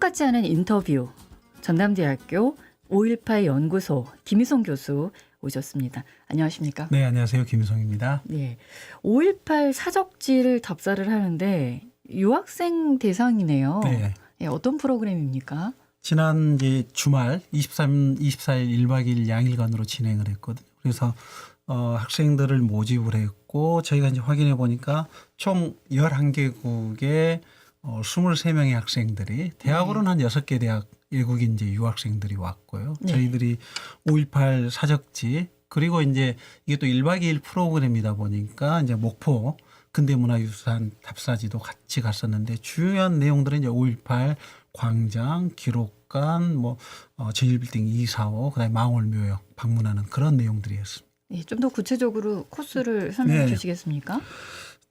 똑같지 않은 인터뷰. 전남대학교 5.18 연구소 김희성 교수 오셨습니다. 안녕하십니까? 네, 안녕하세요. 김희성입니다. 네, 5.18 사적지를 답사를 하는데 유학생 대상이네요. 네. 예, 어떤 프로그램입니까? 지난 이제 주말 23, 24일 1박 2일 양일간으로 진행을 했거든요. 그래서 학생들을 모집을 했고 저희가 이제 확인해 보니까 총 11개국의 23명의 학생들이 대학으로는 한 6개 대학 외국인 이제 유학생들이 왔고요. 네. 저희들이 5.18 사적지 그리고 이제 이게 또 1박 2일 프로그램이다 보니까 이제 목포 근대문화유산 답사지도 같이 갔었는데 중요한 내용들은 이제 5.18 광장, 기록관, 제일빌딩 245, 그다음에 망월묘역 방문하는 그런 내용들이었습니다. 예, 좀 더 구체적으로 코스를 설명해 네. 주시겠습니까?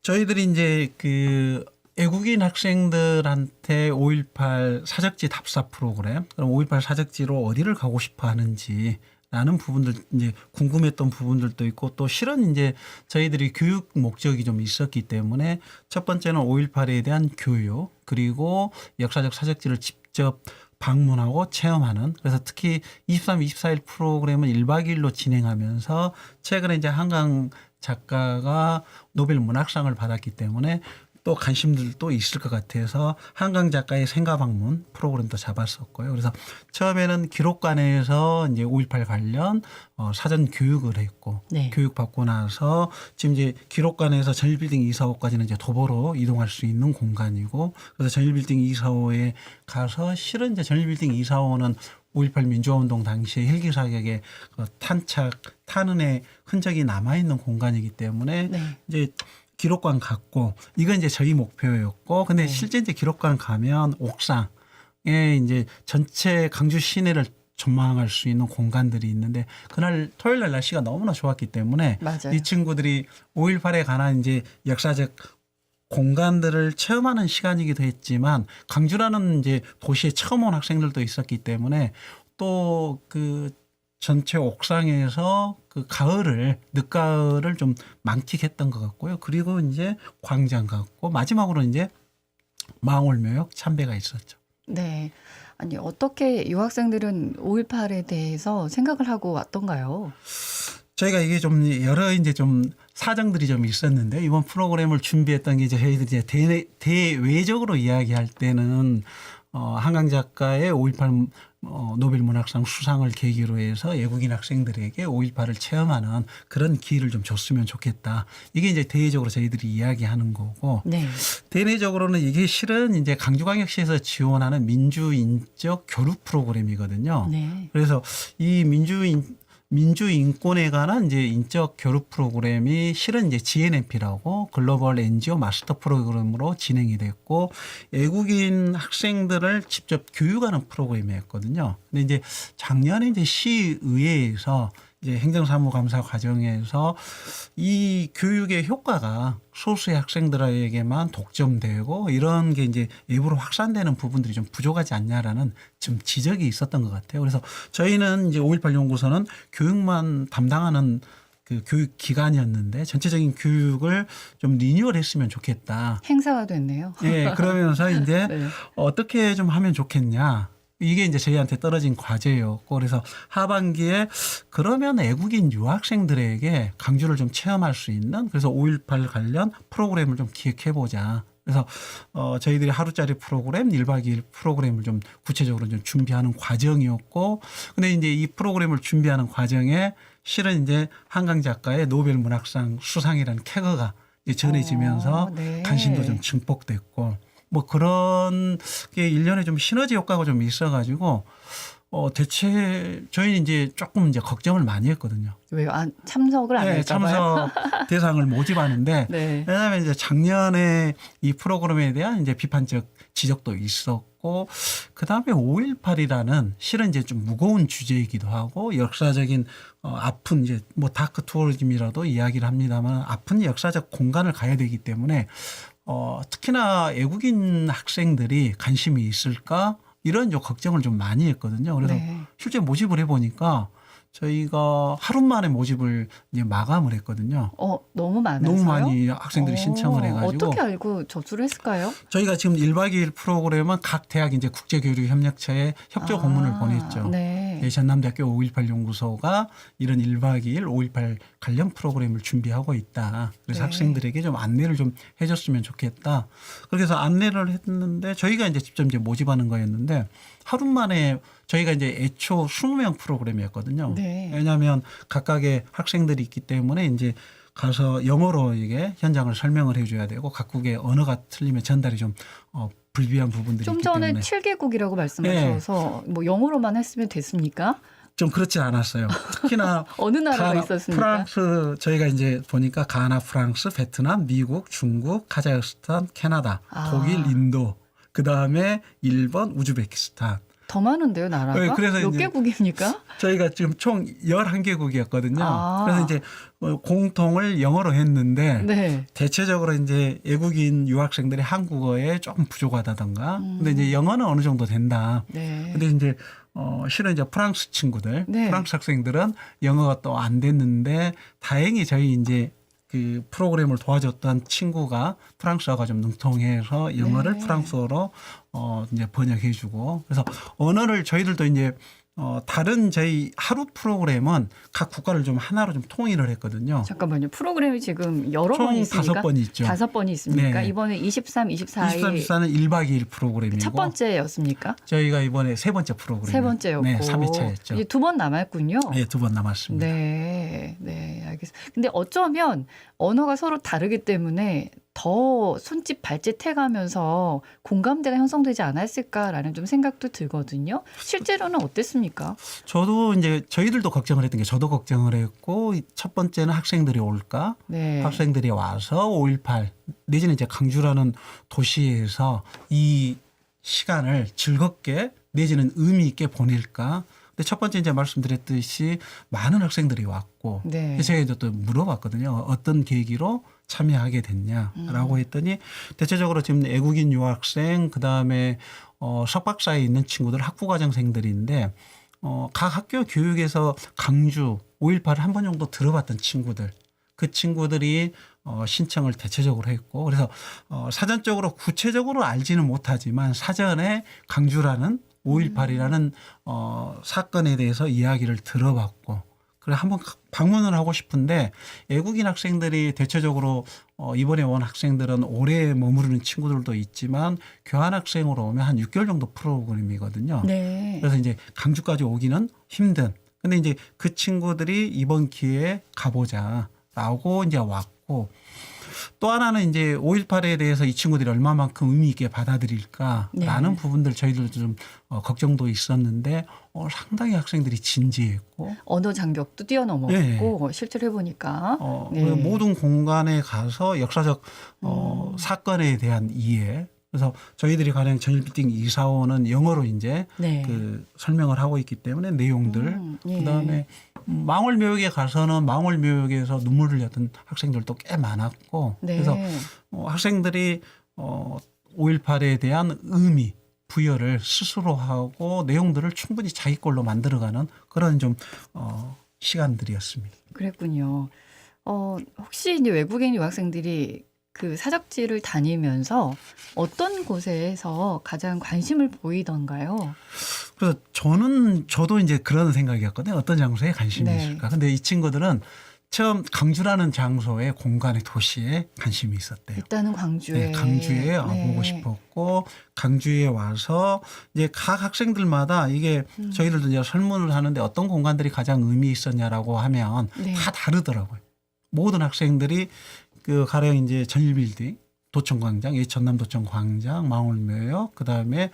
저희들이 이제 그 외국인 학생들한테 5.18 사적지 답사 프로그램, 그럼 5.18 사적지로 어디를 가고 싶어 하는지 라는 부분들 이제 궁금했던 부분들도 있고 또 실은 이제 저희들이 교육 목적이 좀 있었기 때문에 첫 번째는 5.18에 대한 교육 그리고 역사적 사적지를 직접 방문하고 체험하는 그래서 특히 23, 24일 프로그램은 1박 2일로 진행하면서 최근에 이제 한강 작가가 노벨 문학상을 받았기 때문에 또 관심들도 있을 것 같아서 한강 작가의 생가 방문 프로그램도 잡았었고요. 그래서 처음에는 기록관에서 이제 5.18 관련 사전 교육을 했고 네. 교육 받고 나서 지금 이제 기록관에서 전일빌딩 245까지는 이제 도보로 이동할 수 있는 공간이고 그래서 전일빌딩 245에 가서 실은 이제 전일빌딩 245는 5.18 민주화운동 당시에 헬기 사격의 탄은의 흔적이 남아있는 공간이기 때문에 네. 이제 기록관 갔고 이건 이제 저희 목표였고 근데 실제 이제 기록관 가면 옥상에 이제 전체 강주 시내를 전망할 수 있는 공간들이 있는데 그날 토요일 날 날씨가 너무나 좋았기 때문에 맞아요. 이 친구들이 5.18에 관한 이제 역사적 공간들을 체험하는 시간이기도 했지만 강주라는 이제 도시에 처음 온 학생들도 있었기 때문에 또 그 전체 옥상에서 그 늦가을을 좀 만끽했던 것 같고요. 그리고 이제 광장 갔고 마지막으로 이제 망월묘역 참배가 있었죠. 네. 아니, 어떻게 유학생들은 5.18에 대해서 생각을 하고 왔던가요? 저희가 이게 좀 여러 이제 좀 사정들이 좀 있었는데 이번 프로그램을 준비했던 게 이제 저희들이 이제 대외적으로 이야기할 때는 한강 작가의 5.18 노벨 문학상 수상을 계기로 해서 외국인 학생들에게 5.18을 체험하는 그런 기회를 좀 줬으면 좋겠다. 이게 이제 대외적으로 저희들이 이야기하는 거고 네. 대내적으로는 이게 실은 이제 강주광역시에서 지원하는 민주인적 교류 프로그램이거든요. 네. 그래서 이 민주인권에 관한 이제 인적 교류 프로그램이 실은 이제 GNMP라고 글로벌 NGO 마스터 프로그램으로 진행이 됐고 외국인 학생들을 직접 교육하는 프로그램이었거든요. 근데 이제 작년에 이제 시의회에서 이제 행정사무감사 과정에서 이 교육의 효과가 소수의 학생들에게만 독점되고 이런 게 이제 외부로 확산되는 부분들이 좀 부족하지 않냐라는 좀 지적이 있었던 것 같아요. 그래서 저희는 이제 5.18 연구소는 교육만 담당하는 그 교육 기관이었는데 전체적인 교육을 좀 리뉴얼 했으면 좋겠다. 행사화됐네요. 예, 그러면서 이제 네. 어떻게 좀 하면 좋겠냐. 이게 이제 저희한테 떨어진 과제였고 그래서 하반기에 그러면 외국인 유학생들에게 강주를 좀 체험할 수 있는 그래서 5.18 관련 프로그램을 좀 기획해 보자. 그래서 저희들이 하루짜리 프로그램 1박 2일 프로그램을 좀 구체적으로 좀 준비하는 과정이었고 근데 이제 이 프로그램을 준비하는 과정에 실은 이제 한강 작가의 노벨 문학상 수상이라는 쾌거가 이제 전해지면서 네. 관심도 좀 증폭됐고 그런 게 일련의 좀 시너지 효과가 좀 있어가지고 대체 저희는 이제 조금 이제 걱정을 많이 했거든요. 왜요? 참석을 안 네, 할까 봐요? 참석 대상을 모집하는데 네. 왜냐하면 이제 작년에 이 프로그램에 대한 이제 비판적 지적도 있었고 그다음에 5.18이라는 실은 이제 좀 무거운 주제이기도 하고 역사적인 아픈 이제 다크 투어리즘이라도 이야기를 합니다만 아픈 역사적 공간을 가야 되기 때문에 특히나 외국인 학생들이 관심이 있을까 이런 걱정을 좀 많이 했거든요. 그래서 네. 실제 모집을 해보니까 저희가 하루 만에 모집을 이제 마감을 했거든요. 너무 많아서요? 너무 많이 학생들이 신청을 해가지고 어떻게 알고 접수를 했을까요? 저희가 지금 1박 2일 프로그램은 각 대학 이제 국제교류협력처에 협조 공문을 보냈죠. 네. 네, 전남대학교 5.18 연구소가 이런 1박 2일 5.18 관련 프로그램을 준비하고 있다. 그래서 네. 학생들에게 좀 안내를 좀 해줬으면 좋겠다. 그렇게 해서 안내를 했는데 저희가 이제 직접 이제 모집하는 거였는데 하루 만에 저희가 이제 애초 20명 프로그램이었거든요. 네. 왜냐하면 각각의 학생들이 있기 때문에 이제 가서 영어로 이게 현장을 설명을 해줘야 되고 각국의 언어가 틀리면 전달이 좀 불비한 부분들이 좀 있기 전에 때문에 7개국이라고 말씀하셔서 뭐 영어로만 했으면 됐습니까? 좀 그렇지 않았어요. 특히나 어느 나라가 있었습니까? 프랑스 저희가 이제 보니까 가나, 프랑스, 베트남, 미국, 중국, 카자흐스탄, 캐나다, 독일, 인도, 그 다음에 일본, 우즈베키스탄. 더 많은데요, 나라가? 네, 그래서 몇 이제 개국입니까? 저희가 지금 총 11개국이었거든요. 아. 그래서 이제 공통을 영어로 했는데 네. 대체적으로 이제 외국인 유학생들이 한국어에 조금 부족하다던가. 근데 이제 영어는 어느 정도 된다. 네. 근데 이제 실은 이제 프랑스 친구들, 네. 프랑스 학생들은 영어가 또 안 됐는데 다행히 저희 이제 그 프로그램을 도와줬던 친구가 프랑스어가 좀 능통해서 영어를 네. 프랑스어로 이제 번역해주고 그래서 언어를 저희들도 이제 다른 저희 하루 프로그램은 각 국가를 좀 하나로 좀 통일을 했거든요. 잠깐만요. 프로그램이 지금 여러 총 번 있습니까? 5번 있죠. 5번이 있습니까? 네. 이번에 23, 24일 23, 24는 1박 2일 프로그램이고 첫 번째였습니까? 저희가 이번에 세 번째 프로그램. 세 번째였고. 네, 3회차였죠. 이제 2번 남았군요. 네, 2번 남았습니다. 네, 네, 알겠습니다. 근데 어쩌면 언어가 서로 다르기 때문에 더 손짓 발짓 해가면서 공감대가 형성되지 않았을까라는 좀 생각도 들거든요. 실제로는 어땠습니까? 저도 이제 저희들도 걱정을 했던 게 저도 걱정을 했고 첫 번째는 학생들이 올까? 네. 학생들이 와서 5.18 내지는 이제 강주라는 도시에서 이 시간을 즐겁게 내지는 의미 있게 보낼까? 근데 첫 번째 이제 말씀드렸듯이 많은 학생들이 왔고 네. 그래서 저희도 또 물어봤거든요. 어떤 계기로 참여하게 됐냐라고 했더니 대체적으로 지금 외국인 유학생 그다음에 석박사에 있는 친구들 학부과정생들인데 각 학교 교육에서 강주 5.18을 한 번 정도 들어봤던 친구들 그 친구들이 신청을 대체적으로 했고 그래서 사전적으로 구체적으로 알지는 못하지만 사전에 강주라는 5.18이라는 사건에 대해서 이야기를 들어봤고 그래 한번 방문을 하고 싶은데 외국인 학생들이 대체적으로 이번에 온 학생들은 오래 머무르는 친구들도 있지만 교환 학생으로 오면 한 6개월 정도 프로그램이거든요. 네. 그래서 이제 강주까지 오기는 힘든. 근데 이제 그 친구들이 이번 기회에 가보자라고 이제 왔고 또 하나는 이제 5.18에 대해서 이 친구들이 얼마만큼 의미 있게 받아들일까라는 네. 부분들 저희들도 좀 걱정도 있었는데 상당히 학생들이 진지했고 언어 장벽도 뛰어넘었고 네. 실제로 해보니까 그 네. 모든 공간에 가서 역사적 사건에 대한 이해 그래서 저희들이 가령 전일빌딩 이사원은 영어로 이제 네. 그 설명을 하고 있기 때문에 내용들 예. 그다음에 망월묘역에 가서는 망월묘역에서 눈물을 흘렸던 학생들도 꽤 많았고 네. 그래서 학생들이 5.18에 대한 의미 부여를 스스로 하고 내용들을 충분히 자기 걸로 만들어가는 그런 좀 시간들이었습니다. 그랬군요. 혹시 이제 외국인 유학생들이 그 사적지를 다니면서 어떤 곳에서 가장 관심을 보이던가요? 그래서 저도 이제 그런 생각이었거든요. 어떤 장소에 관심이 네. 있을까. 근데 이 친구들은 처음 강주라는 장소의 공간의 도시에 관심이 있었대요. 일단은 광주에. 네, 강주에 네. 와보고 싶었고 강주에 와서 이제 각 학생들마다 이게 저희들도 이제 설문을 하는데 어떤 공간들이 가장 의미 있었냐라고 하면 네. 다 다르더라고요. 모든 학생들이 그 가령 이제 전일빌딩, 도청광장, 옛 전남도청광장, 망월묘역, 그 다음에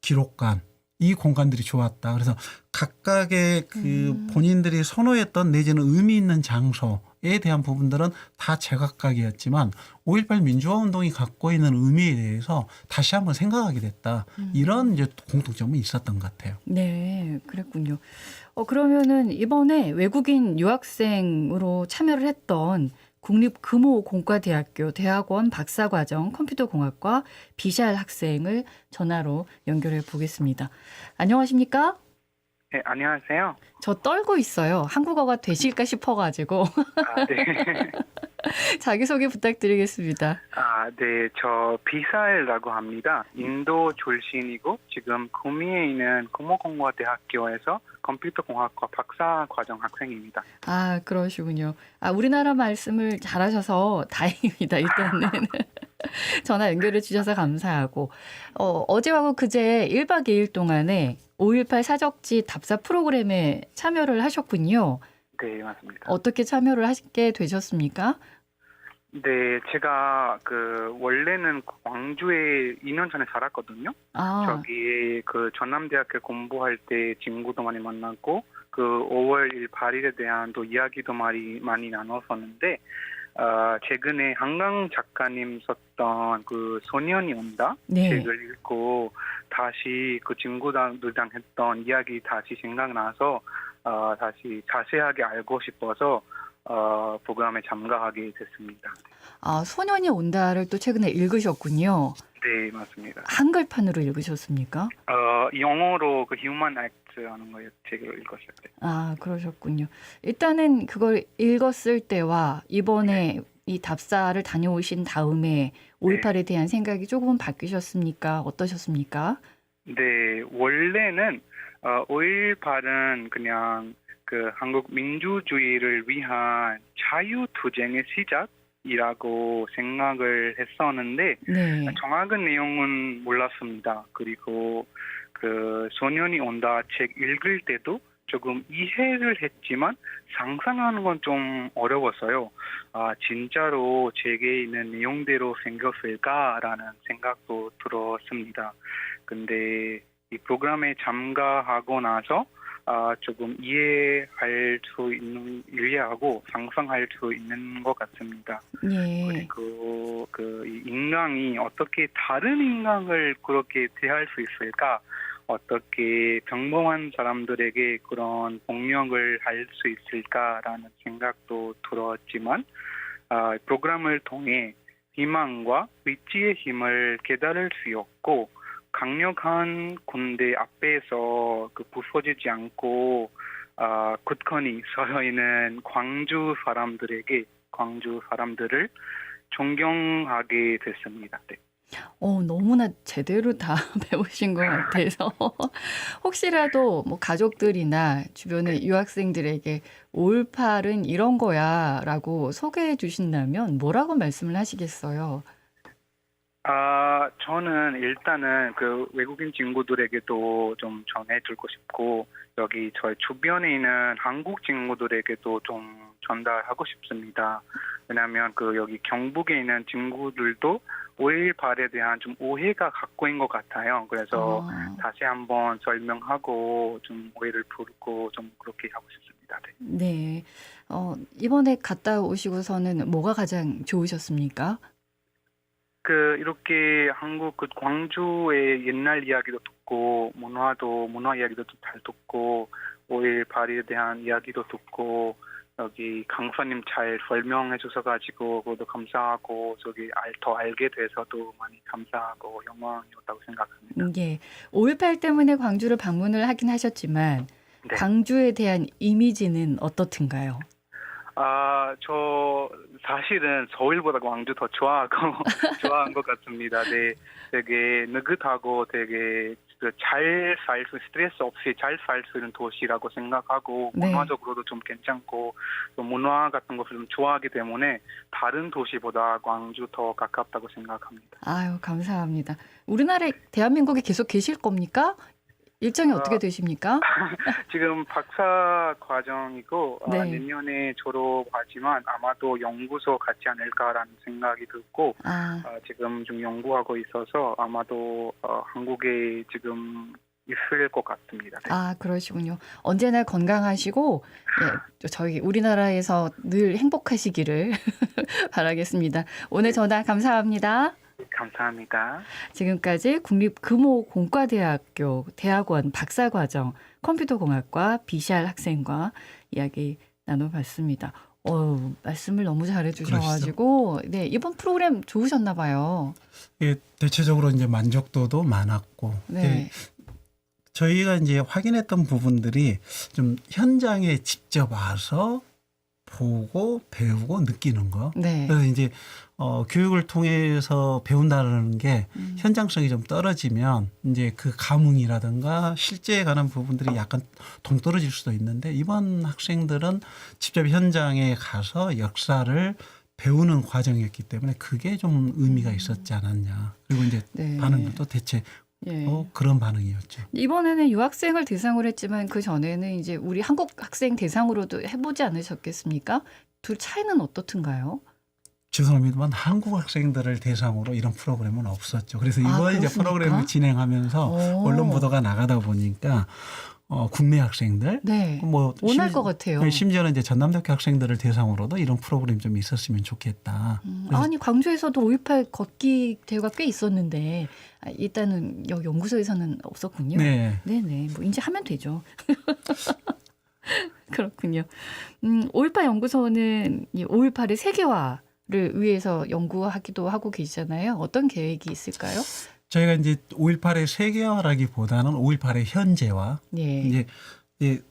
기록관 이 공간들이 좋았다. 그래서 각각의 그 본인들이 선호했던 내지는 의미 있는 장소에 대한 부분들은 다 제각각이었지만 5.18 민주화 운동이 갖고 있는 의미에 대해서 다시 한번 생각하게 됐다. 이런 이제 공통점이 있었던 것 같아요. 네, 그랬군요. 그러면은 이번에 외국인 유학생으로 참여를 했던 국립금호공과대학교 대학원 박사과정 컴퓨터공학과 비샬 학생을 전화로 연결해 보겠습니다. 안녕하십니까? 네, 안녕하세요. 저 떨고 있어요. 한국어가 되실까 싶어가지고 아, 네. 자기소개 부탁드리겠습니다. 아, 네. 저 비살이라고 합니다. 인도 출신이고 지금 구미에 있는 고모공과대학교에서 컴퓨터공학과 박사 과정 학생입니다. 아, 그러시군요. 아, 우리나라 말씀을 잘하셔서 다행입니다. 일단은 전화 연결해 주셔서 감사하고 어제하고 그제 1박 2일 동안에 5.18 사적지 답사 프로그램에 참여를 하셨군요. 네, 맞습니다. 어떻게 참여를 하시게 되셨습니까? 네, 제가 원래는 광주에 2년 전에 살았거든요. 아, 저기 전남대학교 공부할 때 친구도 많이 만났고 5월 18일에 대한 또 이야기도 많이 나눴었는데 최근에 한강 작가님 썼던 소년이 온다 네. 책을 읽고 다시 그 친구들이랑 했던 이야기 다시 생각나서 다시 자세하게 알고 싶어서 프로그램에 참가하게 됐습니다. 아, 소년이 온다를 또 최근에 읽으셨군요. 네, 맞습니다. 한글판으로 읽으셨습니까? 영어로 Human Act라는 거 책을 읽었을 때. 아, 그러셨군요. 일단은 그걸 읽었을 때와 이번에 이 답사를 다녀오신 다음에 5.18에 대한 생각이 조금은 바뀌셨습니까? 어떠셨습니까? 네, 원래는 5.18은 그냥 한국 민주주의를 위한 자유투쟁의 시작이라고 생각을 했었는데 네. 정확한 내용은 몰랐습니다. 그리고 소년이 온다 책 읽을 때도 조금 이해를 했지만 상상하는 건 좀 어려웠어요. 진짜로 책에 있는 내용대로 생겼을까라는 생각도 들었습니다. 근데 이 프로그램에 참가하고 나서 조금 이해하고 상상할 수 있는 것 같습니다. 예. 그리고 이 인간이 어떻게 다른 인간을 그렇게 대할 수 있을까? 어떻게 평범한 사람들에게 그런 폭력을 할 수 있을까라는 생각도 들었지만 프로그램을 통해 희망과 의지의 힘을 깨달을 수 있고 강력한 군대 앞에서 부서지지 않고 굳건히 서 있는 광주 사람들을 존경하게 됐습니다. 네. 너무나 제대로 다 배우신 것 같아서 혹시라도 뭐 가족들이나 주변의 유학생들에게 5.18은 이런 거야라고 소개해 주신다면 뭐라고 말씀을 하시겠어요? 저는 일단은 외국인 친구들에게도 좀 전해주고 싶고 여기 저희 주변에 있는 한국 친구들에게도 좀 전달하고 싶습니다. 왜냐하면 여기 경북에 있는 친구들도 5.18에 대한 좀 오해가 갖고 있는 것 같아요. 그래서 다시 한번 설명하고 좀 오해를 풀고 좀 그렇게 하고 싶습니다. 네. 네. 이번에 갔다 오시고서는 뭐가 가장 좋으셨습니까? 이렇게 한국 광주의 옛날 이야기도 듣고 문화 이야기도 좀 잘 듣고 5.18에 대한 이야기도 듣고 여기 강사님 잘 설명해 주셔가지고 그것도 감사하고 더 알게 돼서도 많이 감사하고 영광이었다고 생각합니다. 예. 5.18 때문에 광주를 방문을 하긴 하셨지만 네. 광주에 대한 이미지는 어떻든가요? 저 사실은 서울보다 광주 더 좋아한 것 같습니다. 네, 되게 느긋하고 되게 스트레스 없이 잘 살 수 있는 도시라고 생각하고 네. 문화적으로도 좀 괜찮고 또 문화 같은 것을 좀 좋아하기 때문에 다른 도시보다 광주 더 가깝다고 생각합니다. 아유, 감사합니다. 우리나라에 대한민국에 계속 계실 겁니까? 일정이 어떻게 되십니까? 지금 박사 과정이고 네. 내년에 졸업하지만 아마도 연구소 같지 않을까라는 생각이 들고 지금 좀 연구하고 있어서 아마도 한국에 지금 있을 것 같습니다. 네. 그러시군요. 언제나 건강하시고 저희 우리나라에서 늘 행복하시기를 바라겠습니다. 오늘 전화 감사합니다. 감사합니다. 지금까지 국립금호공과대학교 대학원 박사과정 컴퓨터공학과 비샬 학생과 이야기 나눠봤습니다. 말씀을 너무 잘해주셔가지고 네, 이번 프로그램 좋으셨나 봐요. 예, 대체적으로 이제 만족도도 많았고 네. 저희가 이제 확인했던 부분들이 좀 현장에 직접 와서 보고 배우고 느끼는 거. 네. 그래서 이제 교육을 통해서 배운다는 게 현장성이 좀 떨어지면 이제 그 감흥이라든가 실제에 관한 부분들이 약간 동떨어질 수도 있는데 이번 학생들은 직접 현장에 가서 역사를 배우는 과정이었기 때문에 그게 좀 의미가 있었지 않았냐. 그리고 이제 네. 반응도 대체 예. 그런 반응이었죠. 이번에는 유학생을 대상으로 했지만 그 전에는 이제 우리 한국 학생 대상으로도 해보지 않으셨겠습니까? 둘 차이는 어떻든가요? 죄송합니다만 한국 학생들을 대상으로 이런 프로그램은 없었죠. 그래서 아, 이번 이제 그렇습니까? 프로그램을 진행하면서 오. 언론 보도가 나가다 보니까 국내 학생들 네. 뭐 원할 것 같아요. 심지어는 이제 전남대학교 학생들을 대상으로도 이런 프로그램 좀 있었으면 좋겠다. 그래서 아니 광주에서도 5.18 걷기 대회가 꽤 있었는데 일단은 여기 연구소에서는 없었군요. 네. 네네. 뭐 이제 하면 되죠. 그렇군요. 5.18 연구소는 이 5.18의 세계화를 위해서 연구하기도 하고 계시잖아요. 어떤 계획이 있을까요? 저희가 이제 5.18의 세계화라기보다는 5.18의 현재화. 네. 이제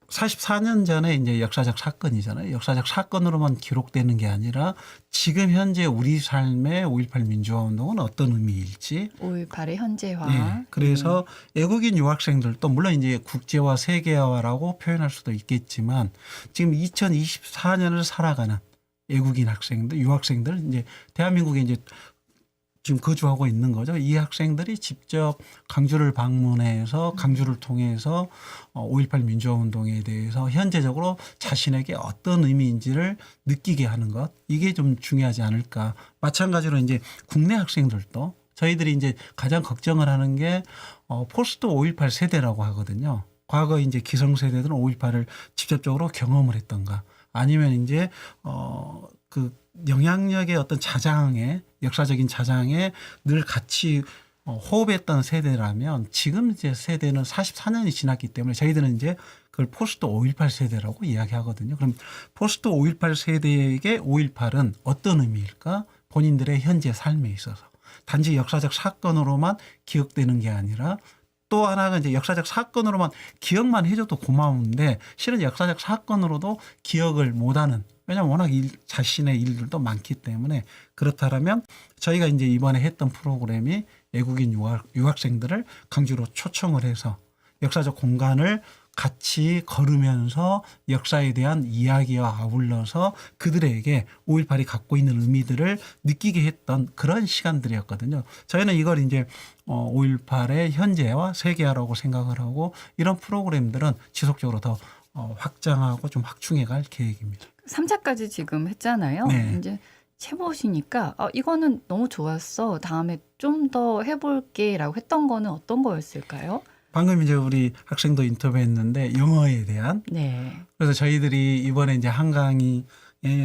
44년 전에 이제 역사적 사건이잖아요. 역사적 사건으로만 기록되는 게 아니라 지금 현재 우리 삶의 5.18 민주화 운동은 어떤 의미일지. 5.18의 현재화. 네. 그래서 외국인 유학생들도 물론 이제 국제화 세계화라고 표현할 수도 있겠지만 지금 2024년을 살아가는 외국인 학생들, 유학생들 이제 대한민국에 이제 지금 거주하고 있는 거죠. 이 학생들이 직접 강주를 방문해서 강주를 통해서 5.18 민주화 운동에 대해서 현재적으로 자신에게 어떤 의미인지를 느끼게 하는 것. 이게 좀 중요하지 않을까. 마찬가지로 이제 국내 학생들도 저희들이 이제 가장 걱정을 하는 게 포스트 5.18 세대라고 하거든요. 과거 이제 기성세대들은 5.18을 직접적으로 경험을 했던가 아니면 이제 그 영향력의 어떤 자장에 역사적인 자장에 늘 같이 호흡했던 세대라면 지금 이제 세대는 44년이 지났기 때문에 저희들은 이제 그걸 포스트 5.18 세대라고 이야기하거든요. 그럼 포스트 5.18 세대에게 5.18은 어떤 의미일까? 본인들의 현재 삶에 있어서 단지 역사적 사건으로만 기억되는 게 아니라 또 하나가 이제 역사적 사건으로만 기억만 해줘도 고마운데 실은 역사적 사건으로도 기억을 못하는 왜냐하면 워낙 자신의 일들도 많기 때문에 그렇다면 저희가 이제 이번에 했던 프로그램이 외국인 유학생들을 강주로 초청을 해서 역사적 공간을 같이 걸으면서 역사에 대한 이야기와 아울러서 그들에게 5.18이 갖고 있는 의미들을 느끼게 했던 그런 시간들이었거든요. 저희는 이걸 이제 5.18의 현재와 세계화라고 생각을 하고 이런 프로그램들은 지속적으로 더 확장하고 좀 확충해 갈 계획입니다. 3차까지 지금 했잖아요. 네. 이제 해보시니까 이거는 너무 좋았어. 다음에 좀 더 해볼게라고 했던 거는 어떤 거였을까요? 방금 이제 우리 학생도 인터뷰했는데 영어에 대한 네. 그래서 저희들이 이번에 이제 한강의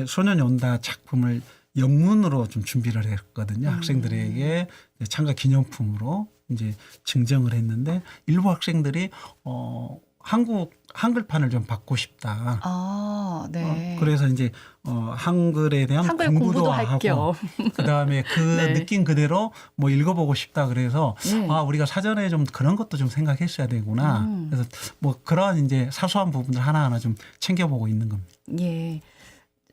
소년이 온다 작품을 영문으로 좀 준비를 했거든요. 학생들에게 참가 기념품으로 이제 증정을 했는데 일부 학생들이 한글판을 좀 받고 싶다. 아, 네. 그래서 이제 한글에 대한 한글 공부도 할 하고 겸. 그다음에 그 네. 느낀 그대로 뭐 읽어보고 싶다 그래서 네. 우리가 사전에 좀 그런 것도 좀 생각했어야 되구나. 그래서 뭐 그러한 이제 사소한 부분들 하나하나 좀 챙겨보고 있는 겁니다. 예.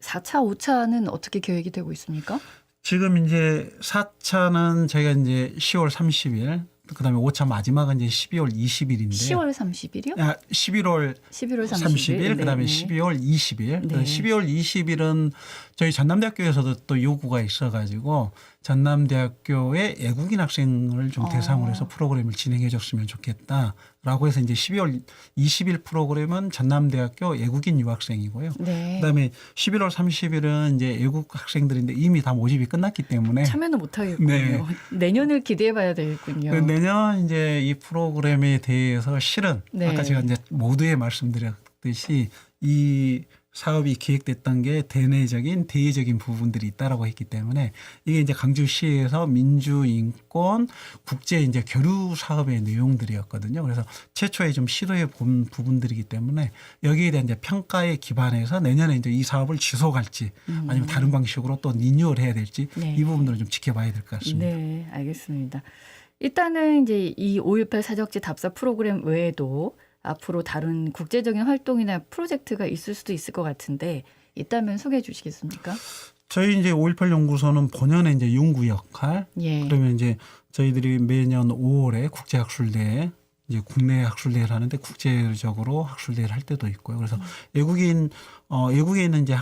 4차, 5차는 어떻게 계획이 되고 있습니까? 지금 이제 4차는 저희가 이제 10월 30일 그다음에 5차 마지막은 이제 12월 20일인데 10월 30일이요? 11월 11월 30일, 그다음에 네. 12월 20일. 네. 12월 20일은 저희 전남대학교에서도 또 요구가 있어가지고 전남대학교의 외국인 학생을 좀 대상으로 해서 프로그램을 진행해 줬으면 좋겠다라고 해서 이제 12월 20일 프로그램은 전남대학교 외국인 유학생이고요. 네. 그다음에 11월 30일은 이제 외국 학생들인데 이미 다 모집이 끝났기 때문에 참여는 못 하겠군요. 네. 내년을 기대해 봐야 되겠군요. 내년 이제 이 프로그램에 대해서 실은 네. 아까 제가 이제 모두에 말씀드렸듯이 이 사업이 기획됐던 게 대내적인 대외적인 부분들이 있다라고 했기 때문에 이게 이제 강주시에서 민주인권 국제 이제 교류 사업의 내용들이었거든요. 그래서 최초에 좀 시도해 본 부분들이기 때문에 여기에 대한 이제 평가에 기반해서 내년에 이제 이 사업을 지속할지 아니면 다른 방식으로 또 리뉴얼 해야 될지 네. 이 부분들을 좀 지켜봐야 될 것 같습니다. 네, 알겠습니다. 일단은 이제 이 5.18 사적지 답사 프로그램 외에도 앞으로 다른 국제적인 활동이나 프로젝트가 있을 수도 있을 것 같은데 있다면 소개해 주시겠습니까? 저희 이제 5.18 연구소는 본연의 이제 연구 역할, 예. 그러면 이제 저희들이 매년 5월에 국제학술대회, 이제 국내 학술대회를 하는데 국제적으로 학술대회를 할 때도 있고요. 그래서 외국에 있는 이제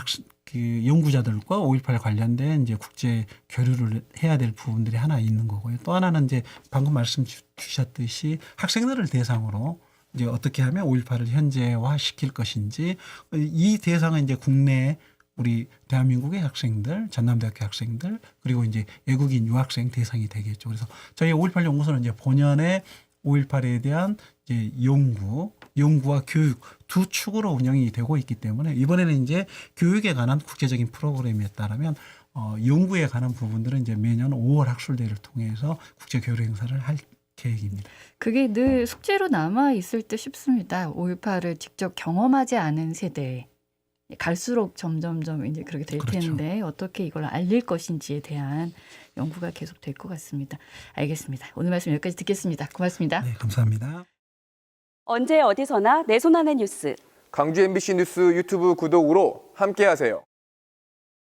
그 연구자들과 5.18 관련된 이제 국제 교류를 해야 될 부분들이 하나 있는 거고요. 또 하나는 이제 방금 말씀 주셨듯이 학생들을 대상으로 이제 어떻게 하면 5.18을 현재화 시킬 것인지, 이 대상은 이제 국내 우리 대한민국의 학생들, 전남대학교 학생들, 그리고 이제 외국인 유학생 대상이 되겠죠. 그래서 저희 5.18 연구소는 이제 본연의 5.18에 대한 이제 연구와 교육 두 축으로 운영이 되고 있기 때문에 이번에는 이제 교육에 관한 국제적인 프로그램에 따르면 연구에 관한 부분들은 이제 매년 5월 학술대회를 통해서 국제 교류 행사를 할 계획입니다. 그게 늘 숙제로 남아 있을 듯 싶습니다. 5.18을 직접 경험하지 않은 세대 갈수록 점점점 이제 그렇게 될 그렇죠. 텐데 어떻게 이걸 알릴 것인지에 대한 연구가 계속 될 것 같습니다. 알겠습니다. 오늘 말씀 여기까지 듣겠습니다. 고맙습니다. 네, 감사합니다. 언제 어디서나 내 손 안의 뉴스. 광주 MBC 뉴스 유튜브 구독으로 함께하세요.